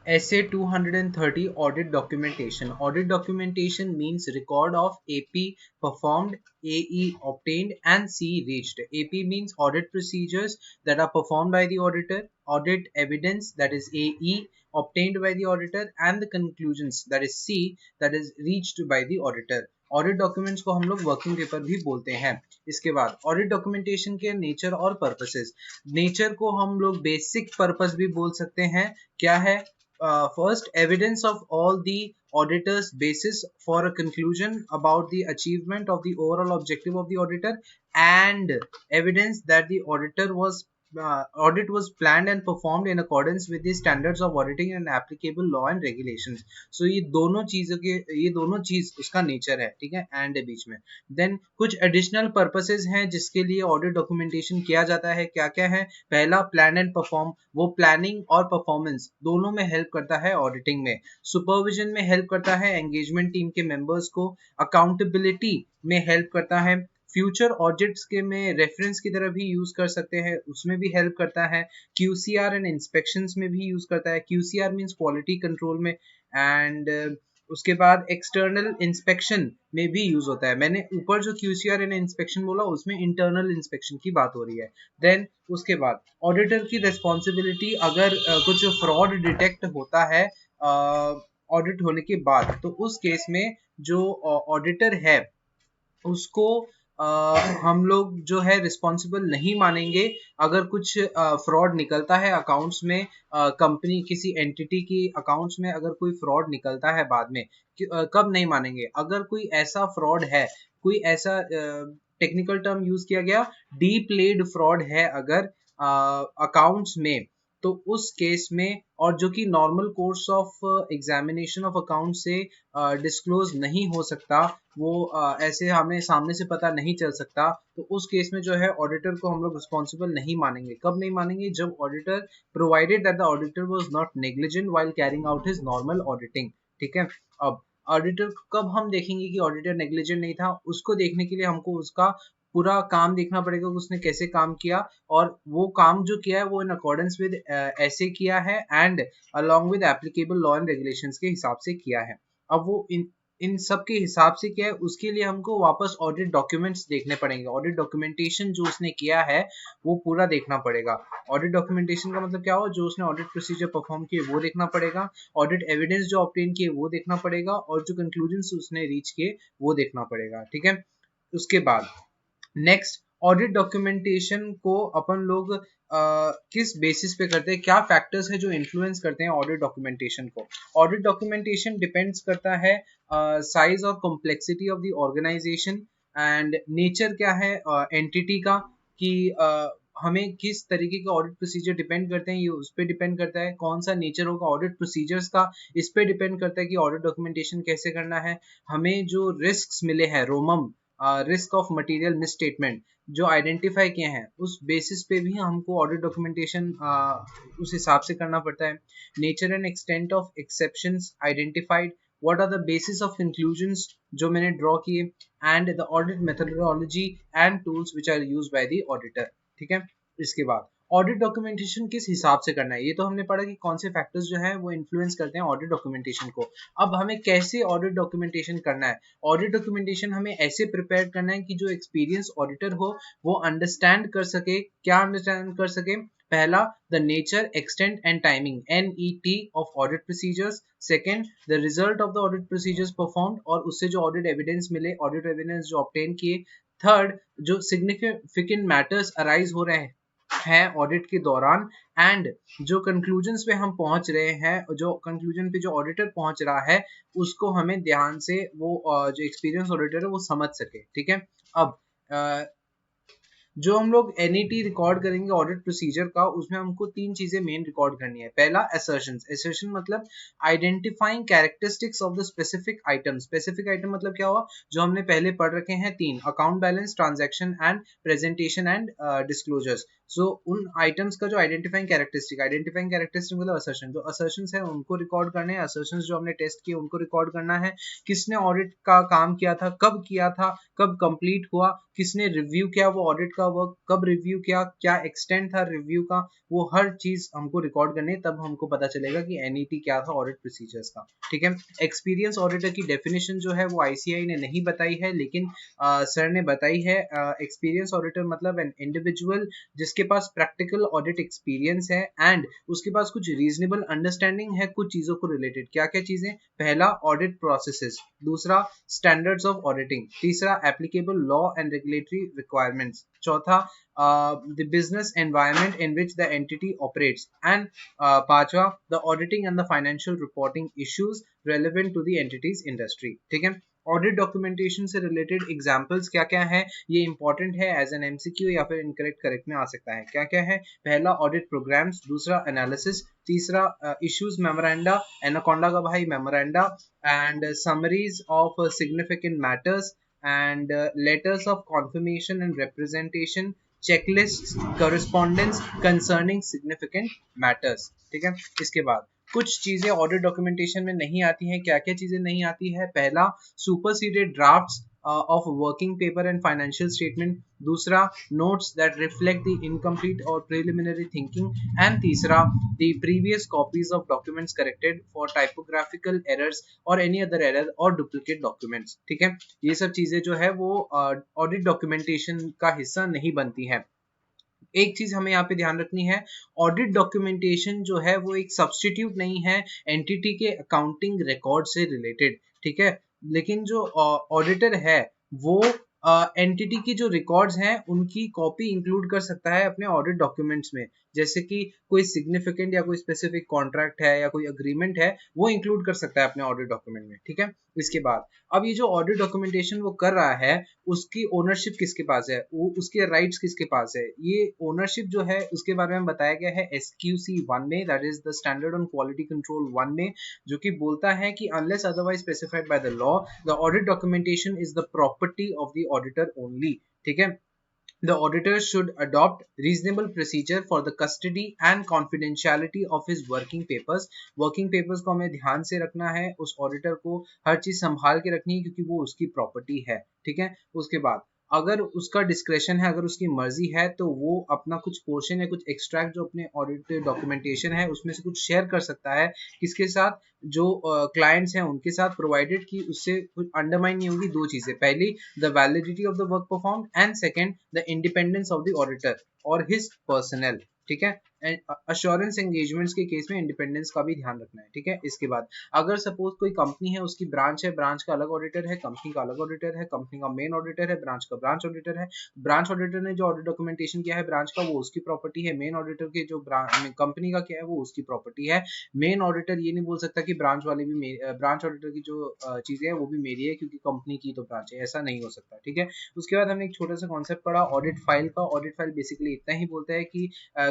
Essay 230 Audit Documentation. Audit documentation means record of AP performed, AE obtained, and C reached. AP means audit procedures that are performed by the auditor, audit evidence that is AE obtained by the auditor, and the conclusions that is C that is reached by the auditor. Audit documents को हम लोग working paper भी बोलते हैं. इसके बाद audit documentation के nature और पर्पसेस. नेचर को हम लोग बेसिक पर्पस भी बोल सकते हैं. क्या है? First, evidence of all the auditor's basis for a conclusion about the achievement of the overall objective of the auditor, and evidence that the audit was planned and performed in accordance with the standards of auditing and applicable law and regulations. So ये दोनों चीज उसका nature है. ठीक है, and है बीच में. Then कुछ एडिशनल पर्पसेस हैं जिसके लिए ऑडिट डॉक्यूमेंटेशन किया जाता है. क्या क्या है? पहला, प्लान एंड परफॉर्म. वो प्लानिंग और परफॉर्मेंस दोनों में हेल्प करता है ऑडिटिंग में. सुपरविजन में हेल्प करता है एंगेजमेंट टीम के मेंबर्स को. अकाउंटेबिलिटी में हेल्प करता है. फ्यूचर ऑडिट्स के में रेफरेंस की तरह भी यूज कर सकते हैं, उसमें भी हेल्प करता है. QCR एंड इंस्पेक्शंस में भी यूज करता है. QCR मींस क्वालिटी कंट्रोल में. एंड उसके बाद एक्सटर्नल इंस्पेक्शन में भी यूज होता है. मैंने ऊपर जो QCR एंड इंस्पेक्शन बोला उसमें इंटरनल इंस्पेक्शन की बात हो रही है. देन उसके बाद ऑडिटर की रिस्पॉन्सिबिलिटी, अगर कुछ फ्रॉड डिटेक्ट होता है ऑडिट होने के बाद, तो उस केस में जो ऑडिटर है उसको हम लोग जो है रिस्पॉन्सिबल नहीं मानेंगे. अगर कुछ फ्रॉड निकलता है अकाउंट्स में, कंपनी किसी एंटिटी की अकाउंट्स में अगर कोई फ्रॉड निकलता है बाद में, कब नहीं मानेंगे? अगर कोई ऐसा फ्रॉड है, कोई ऐसा टेक्निकल टर्म यूज किया गया, डीप लेड फ्रॉड है अगर अकाउंट्स में, तो उस केस में, और जो कि normal course of examination of account से डिस्क्लोज नहीं हो सकता, वो ऐसे हमें सामने से पता नहीं चल सकता, तो उस केस में जो है ऑडिटर को हम लोग रिस्पॉन्सिबल नहीं मानेंगे. कब नहीं मानेंगे? जब auditor, provided that the auditor was not negligent while carrying out his normal auditing. ठीक है. अब ऑडिटर कब हम देखेंगे कि ऑडिटर नेग्लिजेंट नहीं था? उसको देखने के लिए हमको उसका पूरा काम देखना पड़ेगा, उसने कैसे काम किया, और वो काम जो किया है वो इन अकॉर्डेंस विद ऐसे किया है and along with applicable law and regulations के हिसाब से किया है. अब वो इन सब के हिसाब से किया है, उसके लिए हमको वापस ऑडिट डॉक्यूमेंट्स देखने पड़ेंगे. ऑडिट डॉक्यूमेंटेशन जो उसने किया है वो पूरा देखना पड़ेगा. ऑडिट डॉक्यूमेंटेशन का मतलब क्या हो? जो उसने ऑडिट प्रोसीजर परफॉर्म किए वो देखना पड़ेगा, ऑडिट एविडेंस जो ऑब्टेन किए वो देखना पड़ेगा, और जो कंक्लूजन्स उसने रीच किए वो देखना पड़ेगा. ठीक है. उसके बाद नेक्स्ट, ऑडिट डॉक्यूमेंटेशन को अपन लोग किस बेसिस पे करते हैं? क्या फैक्टर्स है जो इन्फ्लुएंस करते हैं ऑडिट डॉक्यूमेंटेशन को? ऑडिट डॉक्यूमेंटेशन डिपेंड्स करता है साइज और complexity of the organisation, and nature क्या है एंटिटी का, कि हमें किस तरीके के ऑडिट प्रोसीजर डिपेंड करते हैं, ये उस पर डिपेंड करता है. कौन सा नेचर होगा ऑडिट प्रोसीजर्स का, इस पे डिपेंड करता है कि ऑडिट डॉक्यूमेंटेशन कैसे करना है. हमें जो रिस्क्स मिले हैं, रोमम रिस्क ऑफ मटेरियल मिसस्टेटमेंट, जो आइडेंटिफाई किए हैं, उस बेसिस पे भी हमको ऑडिट डॉक्यूमेंटेशन उस हिसाब से करना पड़ता है. Nature and extent of exceptions identified, what are the basis of conclusions जो मैंने ड्रॉ किए, and the audit methodology and tools which are used by the auditor. ठीक है. इसके बाद ऑडिट डॉक्यूमेंटेशन किस हिसाब से करना है, ये तो हमने पढ़ा कि कौन से फैक्टर्स जो है वो इन्फ्लुएंस करते हैं ऑडिट डॉक्यूमेंटेशन को. अब हमें कैसे ऑडिट डॉक्यूमेंटेशन करना है? ऑडिट डॉक्यूमेंटेशन हमें ऐसे प्रिपेयर करना है कि जो एक्सपीरियंस ऑडिटर हो वो अंडरस्टैंड कर सके. क्या अंडरस्टैंड कर सके? पहला, the nature, extent and timing NET of audit procedures. Second, the result of the audit procedures performed, और उससे जो ऑडिट एविडेंस मिले, ऑडिट एविडेंस जो ऑब्टेन किए. थर्ड, जो सिग्निफिकेंट मैटर्स अराइज हो रहे हैं ऑडिट के दौरान, एंड जो कंक्लूजन्स पे हम पहुंच रहे हैं, जो कंक्लूजन पे जो ऑडिटर पहुंच रहा है, उसको हमें ध्यान से वो जो एक्सपीरियंस ऑडिटर है वो समझ सके. ठीक है. अब जो हम लोग NET रिकॉर्ड करेंगे ऑडिट प्रोसीजर का, उसमें हमको तीन चीजें मेन रिकॉर्ड करनी है. पहला, असर्शंस. असर्शन मतलब identifying characteristics of the specific item. Specific item मतलब क्या हुआ? जो हमने पहले पढ़ रखे हैं तीन, account balance, transaction and presentation and disclosures. So उन आइटम्स का जो आइडेंटिफाइंग कैरेक्टरिस्टिक मतलब असर्शन, जो असर्शंस है उनको रिकॉर्ड करने हैं, असर्शंस जो हमने टेस्ट किए उनको रिकॉर्ड करना है, किसने ऑडिट का काम किया था, कब किया था, कब कंप्लीट हुआ, किसने रिव्यू किया वो ऑडिट का वर्क, कब रिव्यू किया, क्या एक्सटेंट था रिव्यू का, वो हर चीज हमको रिकॉर्ड करनी है, तब हमको पता चलेगा कि एनईटी क्या था ऑडिट प्रोसीजर्स का। ठीक है, एक्सपीरियंस ऑडिटर की डेफिनेशन जो है वो आईसीआई ने नहीं बताई है, लेकिन सर ने बताई है। एक्सपीरियंस ऑडिटर मतलब एन इंडिविजुअल जिसके पास प्रैक्टिकल ऑडिट एक्सपीरियंस है एंड उसके पास कुछ रीजनेबल अंडरस्टैंडिंग है कुछ चीजों को रिलेटेड। क्या क्या चीजें? पहला ऑडिट प्रोसेसेस, दूसरा स्टैंडर्ड्स ऑफ ऑडिटिंग, तीसरा applicable law and regulatory requirements, चौथा the business environment in which the entity operates, and पांचवा the auditing and the financial reporting issues relevant to the entity's industry। ठीक है, audit documentation से related examples क्या क्या है, ये इंपॉर्टेंट है, एज एन एमसीक्यू या फिर इनकरेक्ट करेक्ट में आ सकता है। क्या क्या है? पहला ऑडिट प्रोग्राम्स, दूसरा एनालिसिस, तीसरा इश्यूज मेमोरेंडा, एनाकोंडा का भाई memoranda, and summaries of significant matters, and letters of confirmation and representation, checklists, correspondence concerning significant matters। ठीक है, इसके बाद कुछ चीजें ऑडिट डॉक्यूमेंटेशन में नहीं आती हैं। क्या क्या चीजें नहीं आती है? पहला superseded drafts of working paper and financial statement, दूसरा notes that reflect the incomplete or preliminary thinking, and तीसरा the previous copies of documents corrected for typographical errors or any other error or duplicate documents। ठीक है, ये सब चीजें जो है वो ऑडिट डॉक्यूमेंटेशन का हिस्सा नहीं बनती है। एक चीज हमें यहाँ पे ध्यान रखनी है, ऑडिट डॉक्यूमेंटेशन जो है वो एक सब्स्टिट्यूट नहीं है एंटिटी के अकाउंटिंग रिकॉर्ड से रिलेटेड। ठीक है, लेकिन जो ऑडिटर है वो एंटिटी की जो रिकॉर्ड्स हैं उनकी कॉपी इंक्लूड कर सकता है अपने ऑडिट डॉक्यूमेंट्स में, जैसे कि कोई सिग्निफिकेंट या कोई स्पेसिफिक कॉन्ट्रैक्ट है या कोई अग्रीमेंट है वो इंक्लूड कर सकता है अपने ऑडिट डॉक्यूमेंट में। ठीक है, इसके बाद अब ये जो ऑडिट डॉक्यूमेंटेशन वो कर रहा है उसकी ओनरशिप किसके पास है, वो उसके राइट्स किसके पास है, ये ओनरशिप जो है उसके बारे में बताया गया है SQC 1 में, that is the standard on quality control 1 में, जो कि बोलता है कि unless otherwise specified by the law the audit documentation is the property of the auditor only. ठीक है, the auditor should adopt reasonable procedure for the custody and confidentiality of his working papers। working papers को हमें ध्यान से रखना है, उस auditor को हर चीज संभाल के रखनी है क्योंकि वो उसकी प्रॉपर्टी है। ठीक है, उसके बाद अगर उसका डिस्क्रेशन है, अगर उसकी मर्जी है तो वो अपना कुछ पोर्शन या कुछ एक्सट्रैक्ट जो अपने ऑडिट डॉक्यूमेंटेशन है उसमें से कुछ शेयर कर सकता है, किसके साथ? जो क्लाइंट्स हैं उनके साथ, प्रोवाइडेड कि उससे कुछ अंडरमाइन नहीं होगी दो चीजें, पहली the validity of the work performed and second the independence of the auditor और हिज पर्सनल। ठीक है, अश्योरेंस एंगेजमेंट्स के केस में इंडिपेंडेंस का भी ध्यान रखना है। ठीक है, इसके बाद अगर सपोज कोई कंपनी है उसकी ब्रांच है, ब्रांच का अलग ऑडिटर है, कंपनी का अलग ऑडिटर है, कंपनी का मेन ऑडिटर है, ब्रांच का ब्रांच ऑडिटर है, ब्रांच ऑडिटर ने जो ऑडिट डॉक्यूमेंटेशन किया है ब्रांच का वो उसकी प्रॉपर्टी है, मेन ऑडिटर के जो कंपनी का किया है वो उसकी प्रॉपर्टी है। मेन ऑडिटर ये नहीं बोल सकता कि ब्रांच वाले भी ब्रांच ऑडिटर की जो चीजें है वो भी मेरी है क्योंकि कंपनी की तो ब्रांच है, ऐसा नहीं हो सकता। ठीक है, उसके बाद हमने एक छोटा सा कॉन्सेप्ट पढ़ा ऑडिट फाइल का। ऑडिट फाइल बेसिकली इतना ही बोलता है कि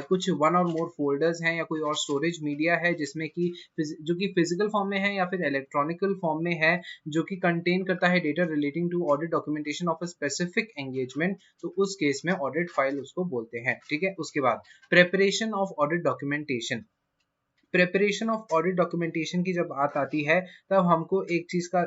कुछ वन और मोर फोल्डर्स हैं या कोई और स्टोरेज मीडिया है जिसमें कि जो कि फिजिकल फॉर्म में है या फिर इलेक्ट्रॉनिकल फॉर्म में है, जो कि कंटेन करता है data relating to audit documentation of a specific engagement, तो उस केस में ऑडिट फाइल उसको बोलते हैं। ठीक है, उसके बाद preparation of audit documentation. Preparation of audit documentation की जब बात आती है तब हमको एक चीज का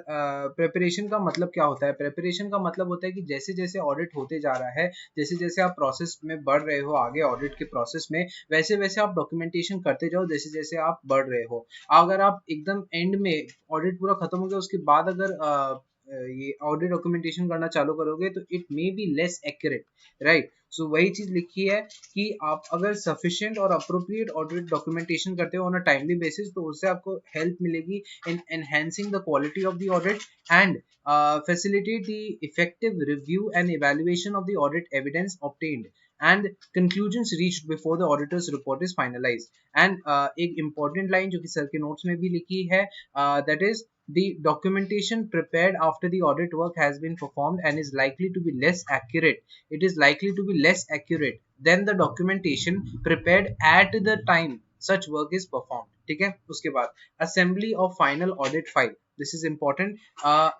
प्रेपरेशन का मतलब क्या होता है? प्रेपरेशन का मतलब होता है कि जैसे जैसे ऑडिट होते जा रहा है, जैसे जैसे आप प्रोसेस में बढ़ रहे हो आगे ऑडिट के प्रोसेस में, वैसे वैसे आप डॉक्यूमेंटेशन करते जाओ जैसे जैसे आप बढ़ रहे हो। अगर आप एकदम एंड में ऑडिट पूरा खत्म हो गया उसके बाद अगर ये ऑडिट डॉक्यूमेंटेशन करना चालू करोगे तो it may be less accurate, right. So वही चीज लिखी है कि आप अगर सफिशिएंट और अप्रोप्रिएट ऑडिट डॉक्यूमेंटेशन करते हो ऑन अ टाइमली बेसिस तो उससे आपको हेल्प मिलेगी in enhancing the quality of the audit and facilitate the effective review and evaluation of the audit evidence obtained and conclusions reached before the auditor's report is finalized। and एक important line जो कि sir के notes में भी लिखी है, that is the documentation prepared after the audit work has been performed and is likely to be less accurate, it is likely to be less accurate than the documentation prepared at the time such work is performed। ठीक है, उसके बाद assembly of final audit file। This is important.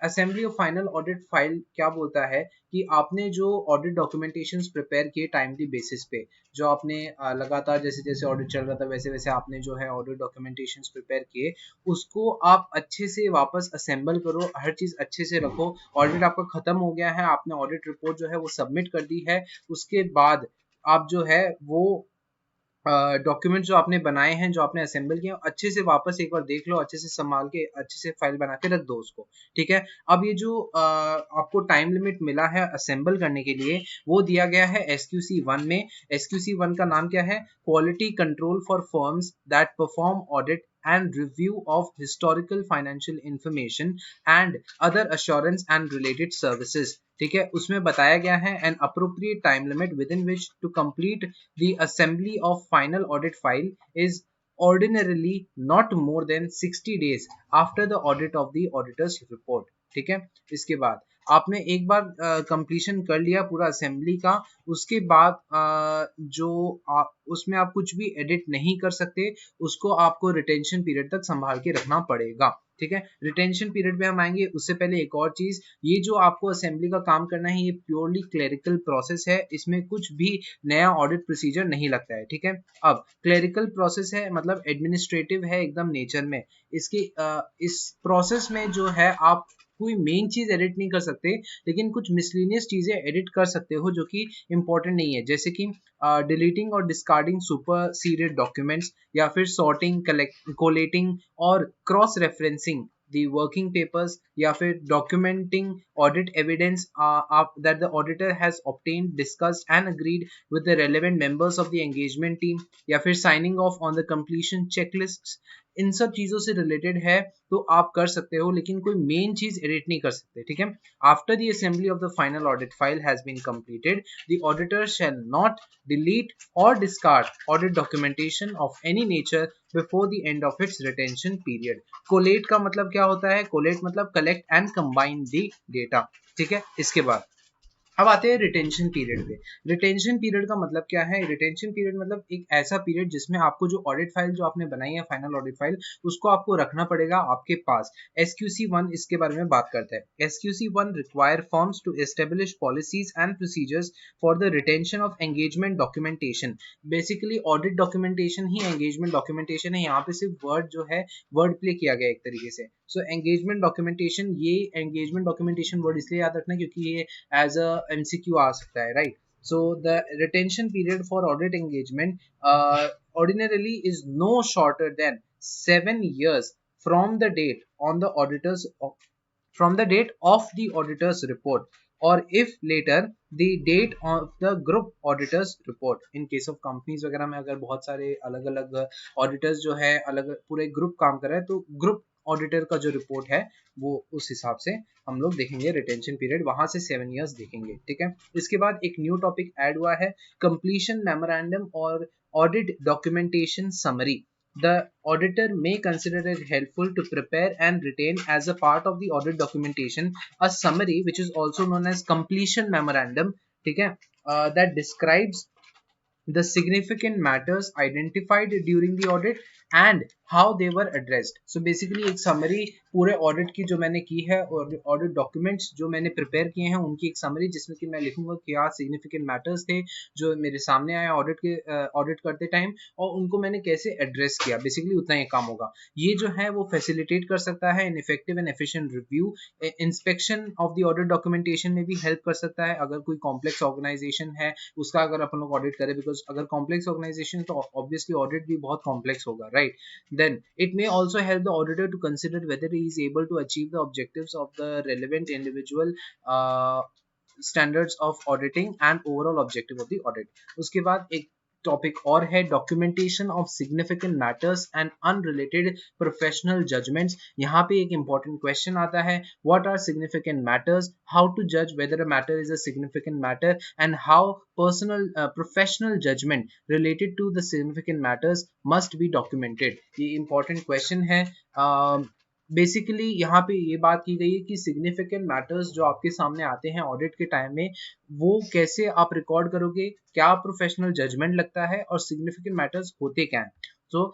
Assembly of final audit file क्या बोलता है कि आपने जो ऑडिट डॉक्यूमेंटेशंस प्रिपेयर किए टाइमली बेसिस पे, जो आपने लगातार जैसे जैसे ऑडिट चल रहा था वैसे वैसे आपने जो है ऑडिट डॉक्यूमेंटेशंस प्रिपेयर किए, उसको आप अच्छे से वापस असेंबल करो, हर चीज अच्छे से रखो। ऑडिट आपका खत्म हो गया है, आपने ऑडिट रिपोर्ट जो है वो सबमिट कर दी है, उसके बाद आप जो है वो डॉक्यूमेंट जो आपने बनाए हैं, जो आपने असेंबल किए, अच्छे से वापस एक बार देख लो, अच्छे से संभाल के अच्छे से फाइल बना के रख दो उसको। ठीक है, अब ये जो आपको टाइम लिमिट मिला है असेंबल करने के लिए, वो दिया गया है SQC1 में। SQC1 का नाम क्या है? Quality control for firms that perform audit and review of historical financial information and other assurance and related services। ठीक है, उसमें बताया गया है an appropriate time limit within which to complete the assembly of final audit file is ordinarily not more than 60 days after the audit of the auditor's report। ठीक है, इसके बाद आपने एक बार कंप्लीशन कर लिया पूरा असेंबली का, उसके बाद उसमें आप कुछ भी एडिट नहीं कर सकते, उसको आपको रिटेंशन पीरियड तक संभाल के रखना पड़ेगा। ठीक है, रिटेंशन पीरियड में हम आएंगे, उससे पहले एक और चीज, ये जो आपको असेंबली का काम करना है ये प्योरली क्लेरिकल प्रोसेस है, इसमें कुछ भी नया ऑडिट प्रोसीजर नहीं लगता है। ठीक है, अब क्लेरिकल प्रोसेस है मतलब एडमिनिस्ट्रेटिव है एकदम नेचर में। इसकी इस प्रोसेस में जो है आप कोई मेन चीज एडिट नहीं कर सकते, लेकिन कुछ मिसलिनियस चीजें एडिट कर सकते हो जो कि इंपॉर्टेंट नहीं है, जैसे कि डिलीटिंग और डिस्कार्डिंग सुपरसीडेड डॉक्यूमेंट्स, या फिर सॉर्टिंग, कोलेटिंग और cross referencing the working papers, या फिर documenting audit evidence that the auditor has obtained, discussed and agreed with the relevant members of the engagement team, या फिर signing off on the completion checklists। इन सब चीजों से related है तो आप कर सकते हो, लेकिन कोई मेन चीज एडिट नहीं कर सकते। ठीक है, after the assembly of the final audit file has been completed, the auditor shall not delete or discard audit documentation of any nature before the end of its retention period। Collate का मतलब क्या होता है? Collate मतलब collect and combine the data. ठीक है, इसके बाद अब आते हैं रिटेंशन पीरियड पे। रिटेंशन पीरियड का मतलब क्या है? रिटेंशन पीरियड मतलब एक ऐसा पीरियड जिसमें आपको जो ऑडिट फाइल जो आपने बनाई है, फाइनल ऑडिट फाइल, उसको आपको रखना पड़ेगा आपके पास। SQC1 इसके बारे में बात करता है। SQC1 require firms to establish policies and procedures for the retention of engagement documentation. Basically audit documentation ही एंगेजमेंट डॉक्यूमेंटेशन है, यहाँ पे सिर्फ वर्ड जो है वर्ड प्ले किया गया एक तरीके से। सो एंगेजमेंट डॉक्यूमेंटेशन, ये एंगेजमेंट डॉक्यूमेंटेशन वर्ड इसलिए याद रखना क्योंकि ये एज अ MCQ आ सकता है, right? So the retention period for audit engagement ordinarily is no shorter than 7 years from the date on the auditors from the date of the auditor's report, or if later the date of the group auditors report। in case of companies वगैरह में अगर बहुत सारे अलग अलग auditors जो है अलग पूरे ग्रुप काम कर रहे हैं, तो ग्रुप ऑडिटर का जो रिपोर्ट है वो उस हिसाब से हम लोग देखेंगे रिटेंशन पीरियड, वहां से 7 इयर्स देखेंगे। ठीक है, इसके बाद एक न्यू टॉपिक ऐड हुआ है, कंप्लीशन मेमोरेंडम और audit documentation summary. The auditor may consider it helpful to prepare and retain as a part of the audit documentation a summary which is also known as completion memorandum। ठीक है, that describes the significant matters identified during the audit and how they were addressed। so basically एक summary पूरे audit की जो मैंने की है और audit documents जो मैंने prepare किए हैं उनकी एक summary, जिसमें कि मैं लिखूंगा क्या significant matters थे जो मेरे सामने आए audit करते time, और उनको मैंने कैसे address किया। basically उतना ही काम होगा। ये जो है वो facilitate कर सकता है an effective and efficient review, inspection of the audit documentation में भी help कर सकता है अगर कोई complex organization है उसका अगर अपन लोग audit करें, because अगर complex organization तो obviously audit भी बहुत complex होगा, right? Then it may also help the auditor to consider whether he is able to achieve the objectives of the relevant individual standards of auditing and overall objective of the audit। उसके बाद एक topic और है documentation of significant matters and unrelated professional judgements. यहाँ पे एक important question आता है, what are significant matters, how to जज whether a matter is a significant matter, and how personal professional judgement related to the significant matters must be documented. ये important question है। Basically यहाँ पे ये बात की गई है कि सिग्निफिकेंट मैटर्स जो आपके सामने आते हैं ऑडिट के टाइम में, वो कैसे आप रिकॉर्ड करोगे, क्या प्रोफेशनल जजमेंट लगता है और सिग्निफिकेंट मैटर्स होते क्या हैं। So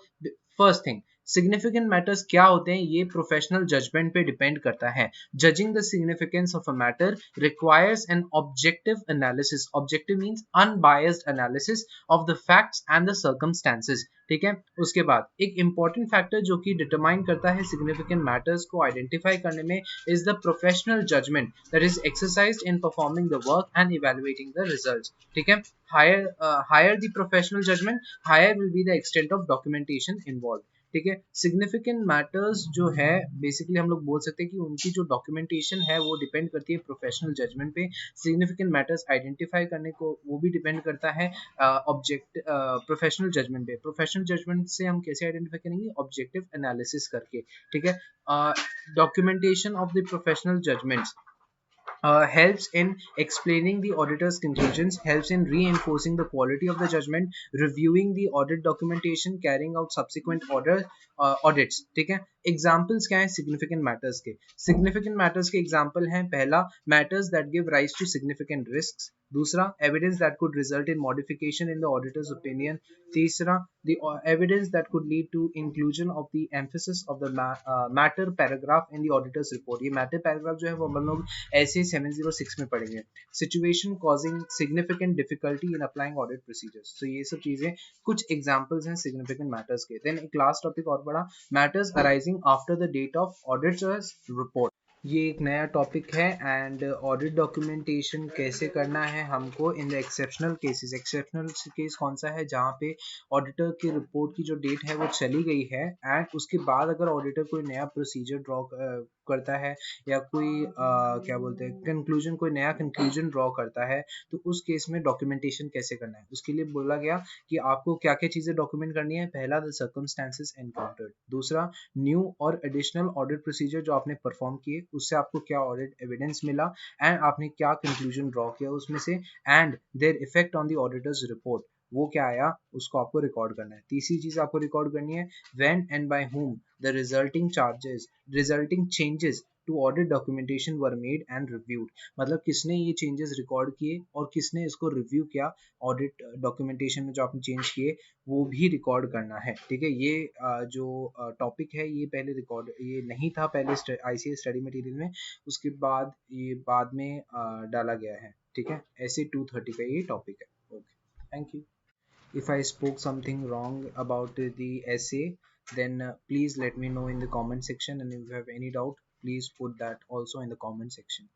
first thing, significant matters क्या होते हैं, ये प्रोफेशनल जजमेंट पे डिपेंड करता है. Judging the significance of a matter requires an objective analysis. Objective means unbiased analysis of the facts and the circumstances. ठीक है. उसके बाद एक इंपॉर्टेंट फैक्टर जो कि डिटरमाइन करता है सिग्निफिकेंट मैटर्स को आइडेंटिफाई करने में is the professional judgement that is exercised in performing the work and evaluating the results. ठीक है. higher the professional judgment, higher will be the extent of documentation involved. ठीक है. Significant matters जो है basically हम लोग बोल सकते हैं कि उनकी जो डॉक्यूमेंटेशन है वो डिपेंड करती है प्रोफेशनल जजमेंट पे. सिग्निफिकेंट मैटर्स आइडेंटिफाई करने को वो भी डिपेंड करता है ऑब्जेक्ट प्रोफेशनल जजमेंट पे. प्रोफेशनल जजमेंट से हम कैसे आइडेंटिफाई करेंगे, ऑब्जेक्टिव एनालिसिस करके. ठीक है. Documentation of the professional judgments helps in explaining the auditor's conclusions, helps in reinforcing the quality of the judgment, reviewing the audit documentation, carrying out subsequent audits. ठीक है. Examples क्या है significant matters के? Significant matters के example हैं, पहला matters that give rise to significant risk. दूसरा evidence that could result in modification in the auditor's opinion. तीसरा the evidence that could lead to inclusion of the emphasis of the matter paragraph in the auditor's report. ये matter paragraph जो है वो हम लोग ऐसे 706 में पढ़ेंगे. situation causing significant difficulty in applying audit procedures. So ये सब चीजें कुछ examples हैं significant matters के. then एक last topic और बड़ा, matters arising after the date of auditor's report. ये एक नया टॉपिक है. एंड ऑडिट डॉक्यूमेंटेशन कैसे करना है हमको in the exceptional cases. Exceptional case कौन सा है, जहाँ पे ऑडिटर की रिपोर्ट की जो डेट है वो चली गई है एंड उसके बाद अगर ऑडिटर कोई नया प्रोसीजर ड्रॉ करता है या कोई क्या बोलते हैं कंक्लूजन, कोई नया कंक्लूजन ड्रॉ करता है, तो उस केस में डॉक्यूमेंटेशन कैसे करना है उसके लिए बोला गया कि आपको क्या क्या चीजें डॉक्यूमेंट करनी है. पहला द सर्कमस्टेंसेस एनकाउंटर्ड. दूसरा न्यू और एडिशनल ऑडिट प्रोसीजर जो आपने परफॉर्म किए उससे आपको क्या ऑडिट एविडेंस मिला एंड आपने क्या कंक्लूजन ड्रॉ किया उसमें से, and their effect on the auditors report, वो क्या आया उसको आपको रिकॉर्ड करना है. तीसरी चीज आपको रिकॉर्ड करनी है when and by whom the resulting changes to audit documentation were made and reviewed. मतलब किसने ये चेंजेस रिकॉर्ड किए और किसने इसको रिव्यू किया, ऑडिट डॉक्यूमेंटेशन में जो आपने चेंज किए वो भी रिकॉर्ड करना है. ठीक है. ये जो टॉपिक है ये पहले रिकॉर्ड ये नहीं था पहले ICS स्टडी मटेरियल में, उसके बाद ये बाद में डाला गया है. ठीक है. ऐसे 230 का ये टॉपिक है. Okay, thank you. If I spoke something wrong about the essay, then please let me know in the comment section, and if you have any doubt please put that also in the comment section.